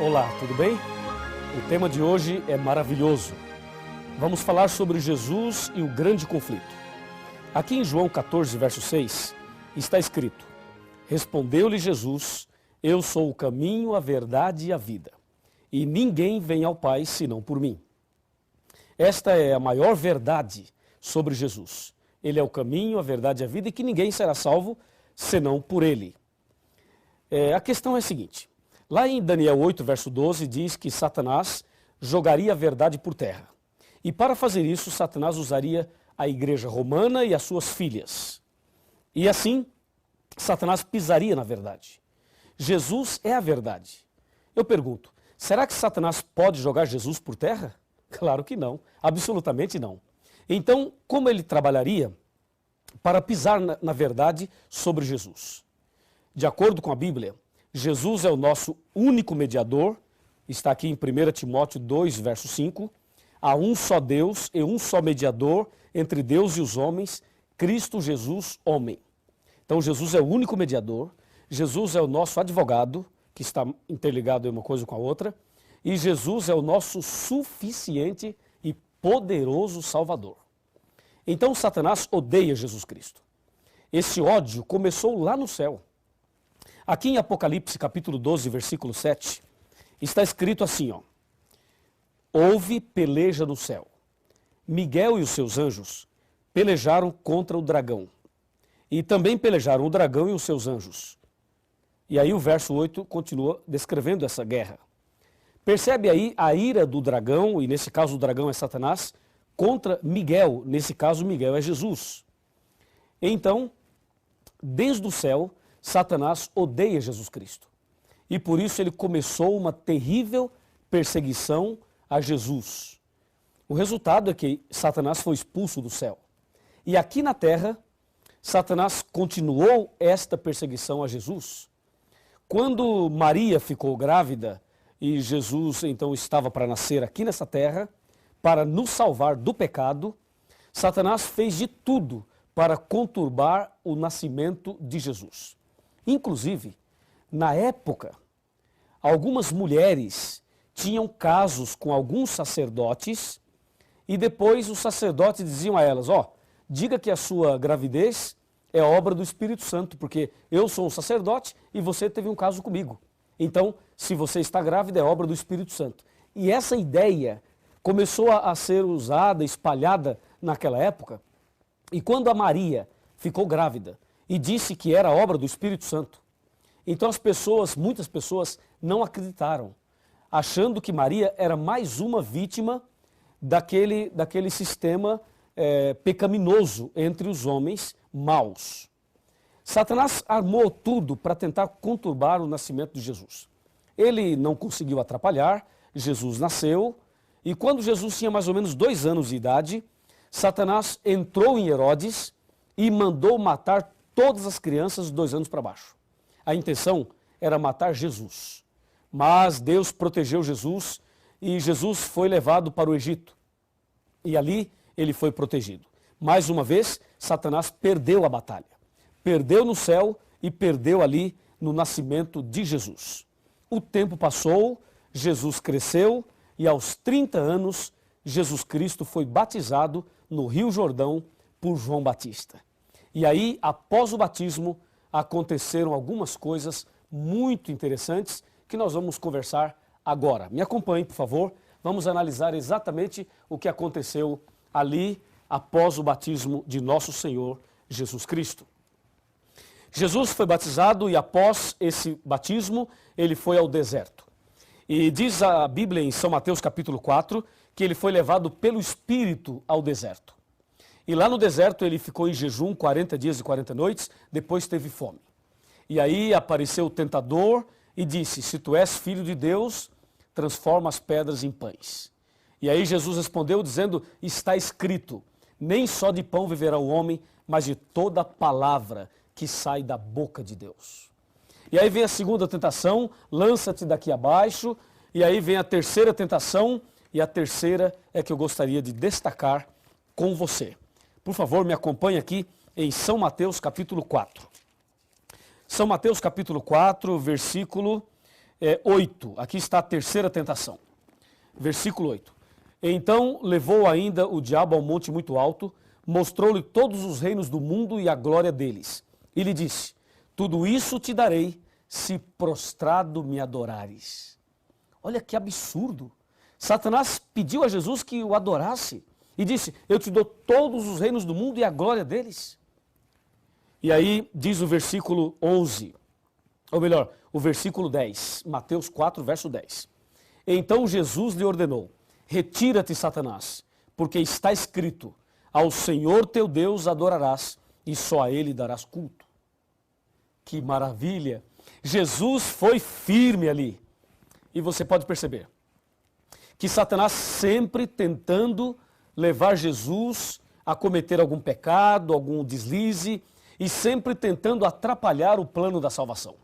Olá, tudo bem? O tema de hoje é maravilhoso. Vamos falar sobre Jesus e o grande conflito. Aqui em João 14, verso 6, está escrito: Respondeu-lhe Jesus, eu sou o caminho, a verdade e a vida, e ninguém vem ao Pai senão por mim. Esta é a maior verdade sobre Jesus. Ele é o caminho, a verdade e a vida, e que ninguém será salvo senão por ele. A questão é a seguinte: lá em Daniel 8, verso 12, diz que Satanás jogaria a verdade por terra. E para fazer isso, Satanás usaria a igreja romana e as suas filhas. E assim, Satanás pisaria na verdade. Jesus é a verdade. Eu pergunto, será que Satanás pode jogar Jesus por terra? Claro que não, absolutamente não. Então, como ele trabalharia para pisar na verdade sobre Jesus? De acordo com a Bíblia, Jesus é o nosso único mediador, está aqui em 1 Timóteo 2, verso 5, há um só Deus e um só mediador entre Deus e os homens, Cristo Jesus, homem. Então Jesus é o único mediador, Jesus é o nosso advogado, que está interligado uma coisa com a outra, e Jesus é o nosso suficiente e poderoso Salvador. Então Satanás odeia Jesus Cristo. Esse ódio começou lá no céu. Aqui em Apocalipse, capítulo 12, versículo 7, está escrito assim, houve peleja no céu. Miguel e os seus anjos pelejaram contra o dragão. E também pelejaram o dragão e os seus anjos. E aí o verso 8 continua descrevendo essa guerra. Percebe aí a ira do dragão, e nesse caso o dragão é Satanás, contra Miguel, nesse caso Miguel é Jesus. Então, desde o céu, Satanás odeia Jesus Cristo. E por isso ele começou uma terrível perseguição a Jesus. O resultado é que Satanás foi expulso do céu. E aqui na terra, Satanás continuou esta perseguição a Jesus. Quando Maria ficou grávida e Jesus então estava para nascer aqui nessa terra, para nos salvar do pecado, Satanás fez de tudo para conturbar o nascimento de Jesus. Inclusive, na época, algumas mulheres tinham casos com alguns sacerdotes e depois os sacerdotes diziam a elas, diga que a sua gravidez é obra do Espírito Santo, porque eu sou um sacerdote e você teve um caso comigo. Então, se você está grávida, é obra do Espírito Santo. E essa ideia começou a ser usada, espalhada naquela época. E quando a Maria ficou grávida e disse que era obra do Espírito Santo, então muitas pessoas não acreditaram, achando que Maria era mais uma vítima daquele sistema pecaminoso entre os homens maus. Satanás armou tudo para tentar conturbar o nascimento de Jesus. Ele não conseguiu atrapalhar, Jesus nasceu, e quando Jesus tinha mais ou menos 2 anos de idade, Satanás entrou em Herodes e mandou matar todas as crianças de 2 anos para baixo. A intenção era matar Jesus. Mas Deus protegeu Jesus e Jesus foi levado para o Egito. E ali ele foi protegido. Mais uma vez, Satanás perdeu a batalha. Perdeu no céu e perdeu ali no nascimento de Jesus. O tempo passou, Jesus cresceu e aos 30 anos, Jesus Cristo foi batizado no Rio Jordão por João Batista. E aí, após o batismo, aconteceram algumas coisas muito interessantes que nós vamos conversar agora. Me acompanhe, por favor. Vamos analisar exatamente o que aconteceu ali após o batismo de nosso Senhor Jesus Cristo. Jesus foi batizado e após esse batismo, ele foi ao deserto. E diz a Bíblia em São Mateus capítulo 4, que ele foi levado pelo Espírito ao deserto. E lá no deserto ele ficou em jejum 40 dias e 40 noites, depois teve fome. E aí apareceu o tentador e disse, se tu és filho de Deus, transforma as pedras em pães. E aí Jesus respondeu dizendo, está escrito, nem só de pão viverá o homem, mas de toda palavra que sai da boca de Deus. E aí vem a segunda tentação, lança-te daqui abaixo, e aí vem a terceira tentação, e a terceira é que eu gostaria de destacar com você. Por favor, me acompanhe aqui em São Mateus capítulo 4. São Mateus capítulo 4, versículo 8, aqui está a terceira tentação. Versículo 8. Então levou ainda o diabo ao monte muito alto, mostrou-lhe todos os reinos do mundo e a glória deles. E lhe disse, tudo isso te darei, se prostrado me adorares. Olha que absurdo. Satanás pediu a Jesus que o adorasse e disse, eu te dou todos os reinos do mundo e a glória deles. E aí diz o versículo 11, ou melhor, o versículo 10, Mateus 4, verso 10. Então Jesus lhe ordenou, retira-te, Satanás, porque está escrito, ao Senhor teu Deus adorarás e só a Ele darás culto. Que maravilha! Jesus foi firme ali. E você pode perceber que Satanás sempre tentando levar Jesus a cometer algum pecado, algum deslize, e sempre tentando atrapalhar o plano da salvação.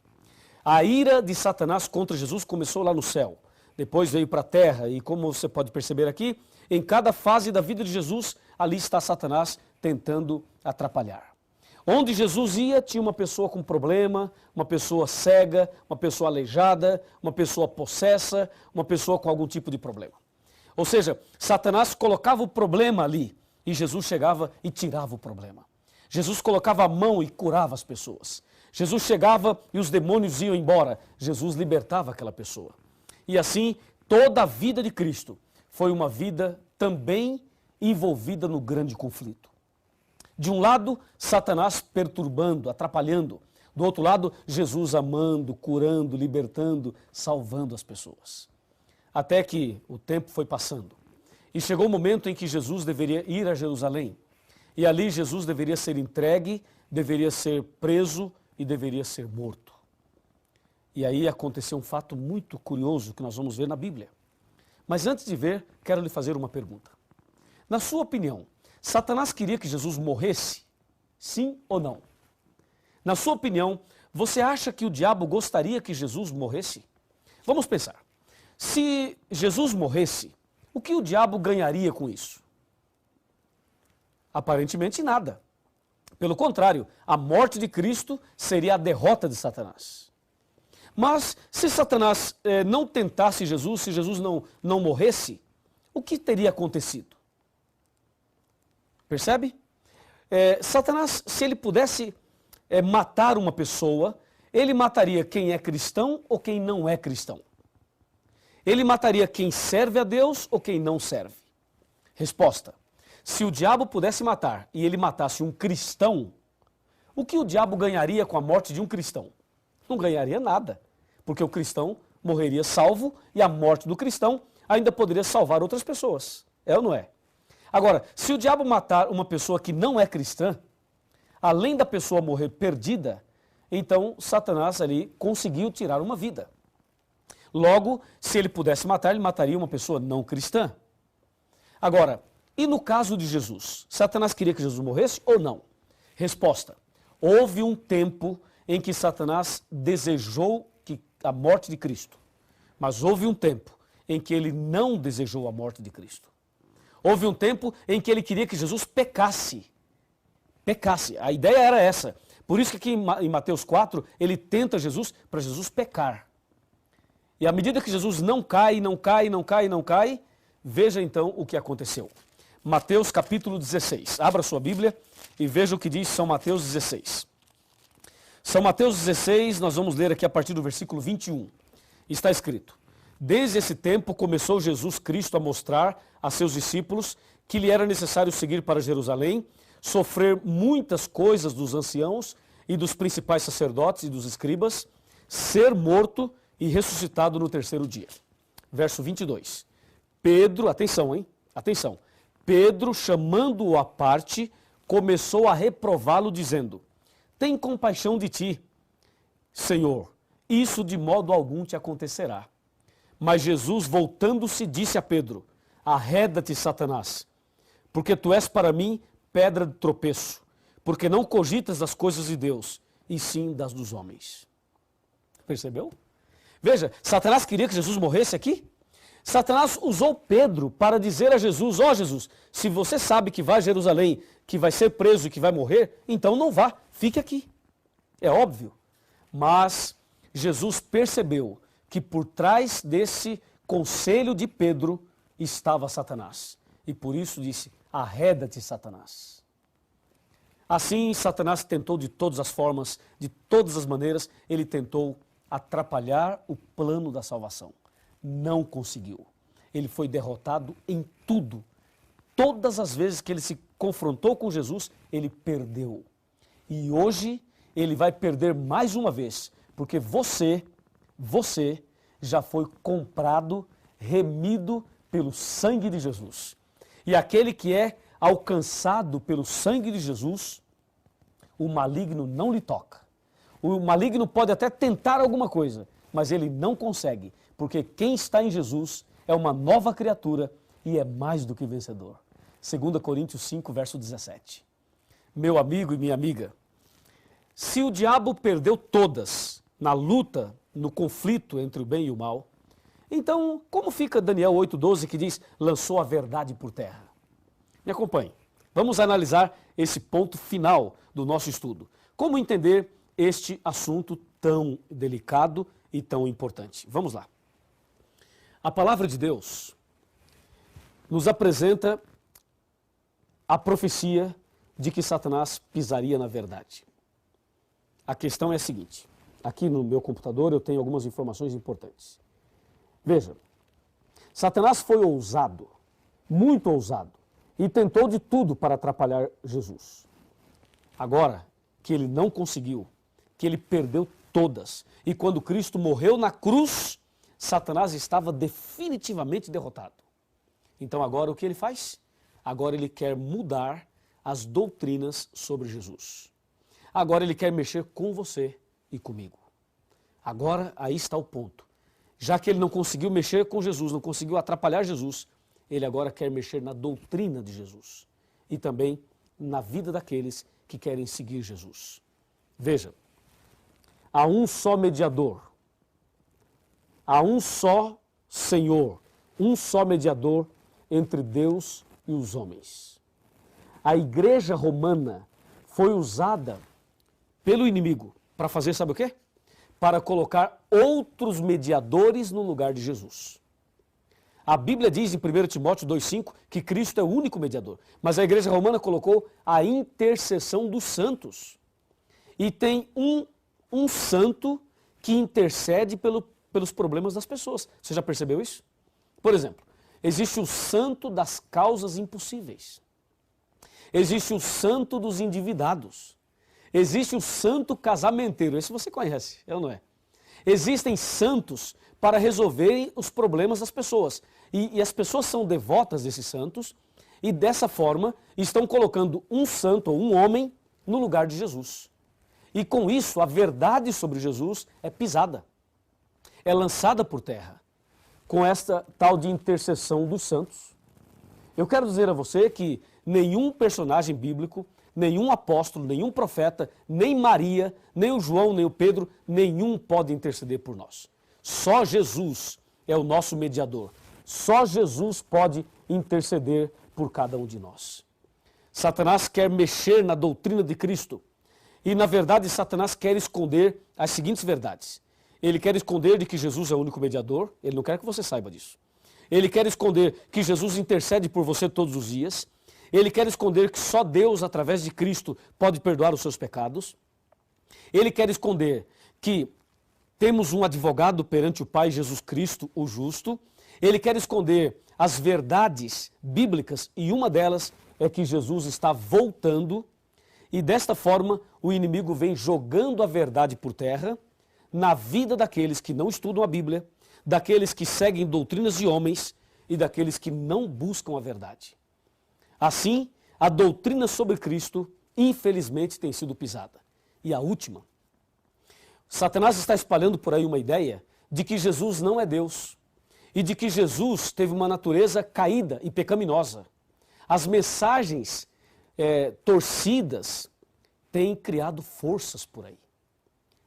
A ira de Satanás contra Jesus começou lá no céu, depois veio para a terra, e como você pode perceber aqui, em cada fase da vida de Jesus, ali está Satanás tentando atrapalhar. Onde Jesus ia, tinha uma pessoa com problema, uma pessoa cega, uma pessoa aleijada, uma pessoa possessa, uma pessoa com algum tipo de problema. Ou seja, Satanás colocava o problema ali e Jesus chegava e tirava o problema. Jesus colocava a mão e curava as pessoas. Jesus chegava e os demônios iam embora. Jesus libertava aquela pessoa. E assim, toda a vida de Cristo foi uma vida também envolvida no grande conflito. De um lado, Satanás perturbando, atrapalhando. Do outro lado, Jesus amando, curando, libertando, salvando as pessoas. Até que o tempo foi passando. E chegou o momento em que Jesus deveria ir a Jerusalém. E ali Jesus deveria ser entregue, deveria ser preso e deveria ser morto. E aí aconteceu um fato muito curioso que nós vamos ver na Bíblia. Mas antes de ver, quero lhe fazer uma pergunta. Na sua opinião, Satanás queria que Jesus morresse? Sim ou não? Na sua opinião, você acha que o diabo gostaria que Jesus morresse? Vamos pensar. Se Jesus morresse, o que o diabo ganharia com isso? Aparentemente nada. Pelo contrário, a morte de Cristo seria a derrota de Satanás. Mas se Satanás não tentasse Jesus, se Jesus não morresse, o que teria acontecido? Percebe? Satanás, se ele pudesse matar uma pessoa, ele mataria quem é cristão ou quem não é cristão. Ele mataria quem serve a Deus ou quem não serve. Resposta. Se o diabo pudesse matar e ele matasse um cristão, o que o diabo ganharia com a morte de um cristão? Não ganharia nada, porque o cristão morreria salvo e a morte do cristão ainda poderia salvar outras pessoas. É ou não é? Agora, se o diabo matar uma pessoa que não é cristã, além da pessoa morrer perdida, então Satanás ali conseguiu tirar uma vida. Logo, se ele pudesse matar, ele mataria uma pessoa não cristã. Agora, e no caso de Jesus? Satanás queria que Jesus morresse ou não? Resposta. Houve um tempo em que Satanás desejou a morte de Cristo. Mas houve um tempo em que ele não desejou a morte de Cristo. Houve um tempo em que ele queria que Jesus pecasse. Pecasse. A ideia era essa. Por isso que aqui em Mateus 4, ele tenta Jesus para Jesus pecar. E à medida que Jesus não cai, veja então o que aconteceu. Mateus capítulo 16. Abra sua Bíblia e veja o que diz São Mateus 16. São Mateus 16, nós vamos ler aqui a partir do versículo 21. Está escrito: Desde esse tempo começou Jesus Cristo a mostrar a seus discípulos que lhe era necessário seguir para Jerusalém, sofrer muitas coisas dos anciãos e dos principais sacerdotes e dos escribas, ser morto e ressuscitado no terceiro dia. Verso 22. Pedro, atenção, hein? Atenção. Pedro, chamando-o à parte, começou a reprová-lo, dizendo: Tem compaixão de ti, Senhor, isso de modo algum te acontecerá. Mas Jesus, voltando-se, disse a Pedro: Arreda-te, Satanás, porque tu és para mim pedra de tropeço, porque não cogitas das coisas de Deus, e sim das dos homens. Percebeu? Veja, Satanás queria que Jesus morresse aqui. Satanás usou Pedro para dizer a Jesus: ó Jesus, se você sabe que vai a Jerusalém, que vai ser preso e que vai morrer, então não vá, fique aqui. É óbvio. Mas Jesus percebeu que por trás desse conselho de Pedro estava Satanás. E por isso disse: arreda-te, Satanás. Assim, Satanás tentou de todas as formas, de todas as maneiras, ele tentou atrapalhar o plano da salvação. Não conseguiu. Ele foi derrotado em tudo. Todas as vezes que ele se confrontou com Jesus, ele perdeu. E hoje ele vai perder mais uma vez, porque você já foi comprado, remido pelo sangue de Jesus. E aquele que é alcançado pelo sangue de Jesus, o maligno não lhe toca. O maligno pode até tentar alguma coisa, mas ele não consegue, porque quem está em Jesus é uma nova criatura e é mais do que vencedor. 2 Coríntios 5, verso 17. Meu amigo e minha amiga, se o diabo perdeu todas na luta, no conflito entre o bem e o mal, então como fica Daniel 8,12 que diz, lançou a verdade por terra? Me acompanhe. Vamos analisar esse ponto final do nosso estudo. Como entender este assunto tão delicado e tão importante? Vamos lá. A palavra de Deus nos apresenta a profecia de que Satanás pisaria na verdade. A questão é a seguinte, aqui no meu computador eu tenho algumas informações importantes. Veja, Satanás foi ousado, muito ousado, e tentou de tudo para atrapalhar Jesus. Agora que ele não conseguiu, que ele perdeu todas, e quando Cristo morreu na cruz, Satanás estava definitivamente derrotado. Então agora o que ele faz? Agora ele quer mudar as doutrinas sobre Jesus. Agora ele quer mexer com você e comigo. Agora aí está o ponto. Já que ele não conseguiu mexer com Jesus, não conseguiu atrapalhar Jesus, ele agora quer mexer na doutrina de Jesus e também na vida daqueles que querem seguir Jesus. Veja, há um só mediador, há um só Senhor, um só mediador entre Deus e os homens. A igreja romana foi usada pelo inimigo para fazer, sabe o quê? Para colocar outros mediadores no lugar de Jesus. A Bíblia diz em 1 Timóteo 2,5 que Cristo é o único mediador, mas a igreja romana colocou a intercessão dos santos. E tem um santo que intercede pelos problemas das pessoas. Você já percebeu isso? Por exemplo, existe o santo das causas impossíveis. Existe o santo dos endividados. Existe o santo casamenteiro. Esse você conhece, é ou não é? Existem santos para resolverem os problemas das pessoas. E as pessoas são devotas desses santos e dessa forma estão colocando um santo ou um homem no lugar de Jesus. E com isso a verdade sobre Jesus é pisada, é lançada por terra, com esta tal de intercessão dos santos. Eu quero dizer a você que nenhum personagem bíblico, nenhum apóstolo, nenhum profeta, nem Maria, nem o João, nem o Pedro, nenhum pode interceder por nós. Só Jesus é o nosso mediador. Só Jesus pode interceder por cada um de nós. Satanás quer mexer na doutrina de Cristo. E, na verdade, Satanás quer esconder as seguintes verdades. Ele quer esconder de que Jesus é o único mediador. Ele não quer que você saiba disso. Ele quer esconder que Jesus intercede por você todos os dias. Ele quer esconder que só Deus, através de Cristo, pode perdoar os seus pecados. Ele quer esconder que temos um advogado perante o Pai, Jesus Cristo, o justo. Ele quer esconder as verdades bíblicas e uma delas é que Jesus está voltando e desta forma o inimigo vem jogando a verdade por terra na vida daqueles que não estudam a Bíblia, daqueles que seguem doutrinas de homens e daqueles que não buscam a verdade. Assim, a doutrina sobre Cristo, infelizmente, tem sido pisada. E a última, Satanás está espalhando por aí uma ideia de que Jesus não é Deus e de que Jesus teve uma natureza caída e pecaminosa. As mensagens torcidas têm criado forças por aí.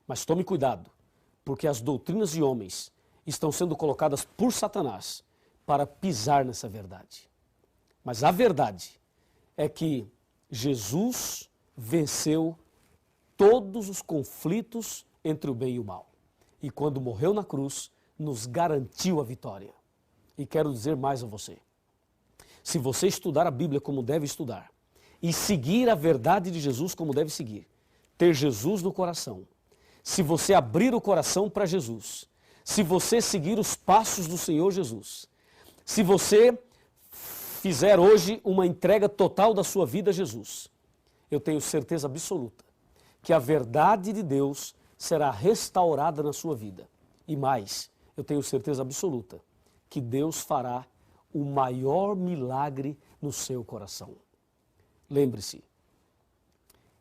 Mas tome cuidado, porque as doutrinas de homens estão sendo colocadas por Satanás para pisar nessa verdade. Mas a verdade é que Jesus venceu todos os conflitos entre o bem e o mal. E quando morreu na cruz, nos garantiu a vitória. E quero dizer mais a você. Se você estudar a Bíblia como deve estudar, e seguir a verdade de Jesus como deve seguir, ter Jesus no coração, se você abrir o coração para Jesus, se você seguir os passos do Senhor Jesus, se você fizer hoje uma entrega total da sua vida a Jesus, eu tenho certeza absoluta que a verdade de Deus será restaurada na sua vida. E mais, eu tenho certeza absoluta que Deus fará o maior milagre no seu coração. Lembre-se,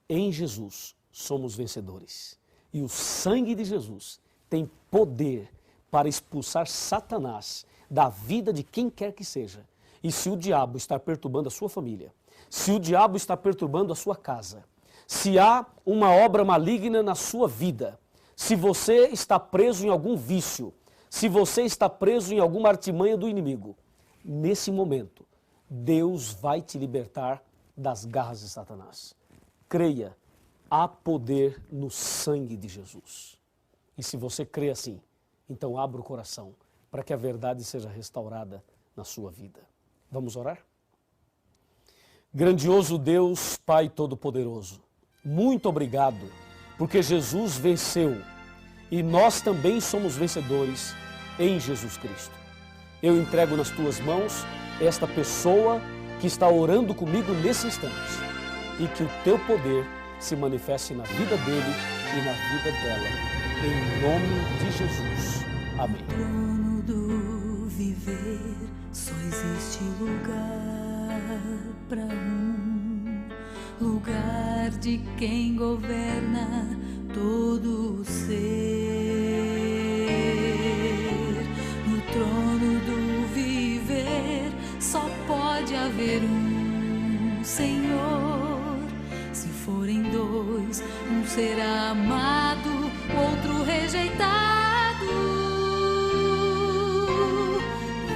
em Jesus somos vencedores. E o sangue de Jesus tem poder para expulsar Satanás da vida de quem quer que seja. E se o diabo está perturbando a sua família, se o diabo está perturbando a sua casa, se há uma obra maligna na sua vida, se você está preso em algum vício, se você está preso em alguma artimanha do inimigo, nesse momento, Deus vai te libertar das garras de Satanás. Creia, há poder no sangue de Jesus. E se você crê assim, então abra o coração para que a verdade seja restaurada na sua vida. Vamos orar? Grandioso Deus, Pai Todo-Poderoso, muito obrigado, porque Jesus venceu e nós também somos vencedores em Jesus Cristo. Eu entrego nas tuas mãos esta pessoa que está orando comigo nesse instante e que o teu poder se manifeste na vida dele e na vida dela. Em nome de Jesus. Amém. No trono do viver só existe lugar para lugar de quem governa todo o ser. No trono do viver só pode haver Senhor. Se forem dois, um será amado, outro rejeitado.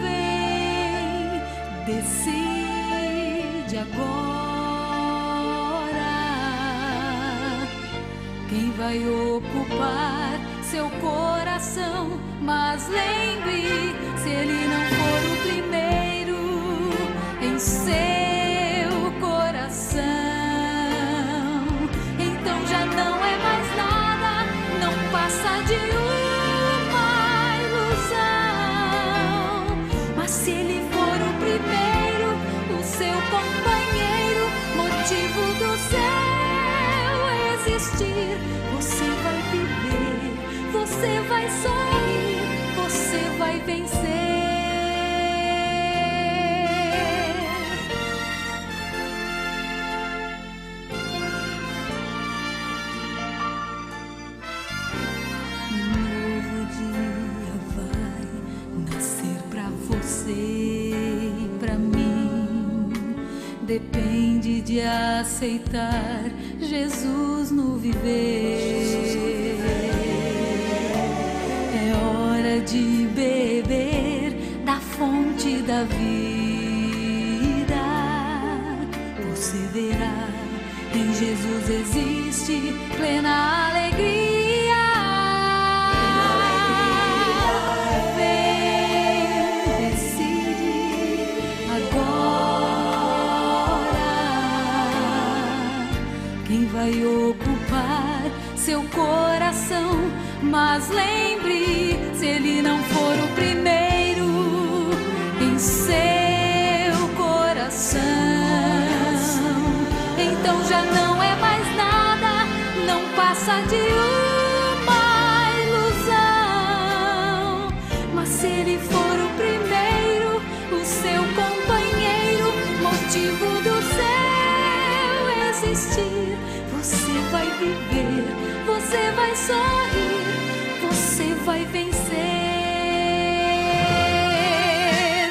Vem, decide agora quem vai ocupar seu coração. Mas lembre, se ele não for o primeiro em seu coração, então já não é mais nada, não passa de uma ilusão. Mas se ele for o primeiro, o seu companheiro, motivo do seu existir, você vai viver, você vai sorrir, você vai vencer. Depende de aceitar Jesus no viver. É hora de beber da fonte da vida. Você verá, em Jesus existe plena alegria. Vai ocupar seu coração, mas lembre, se ele não for o primeiro em seu coração, então já não é mais nada, não passa de uma ilusão. Mas se ele for o primeiro, o seu companheiro, motivo do seu existir, você vai viver, você vai sorrir, você vai vencer.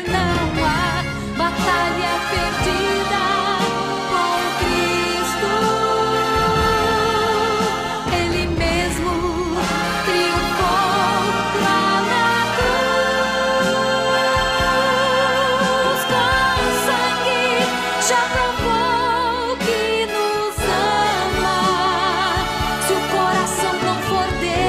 Não há batalha perdida com Cristo. Ele mesmo triunfou lá na cruz. Com sangue já provou que nos ama. Se o coração não for dele,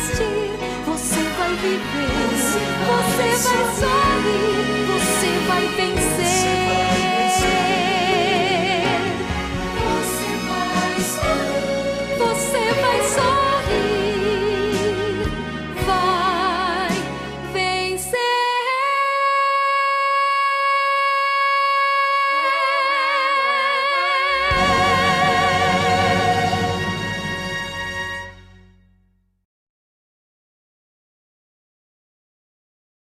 existir, você vai viver, você vai sorrir, você vai vencer.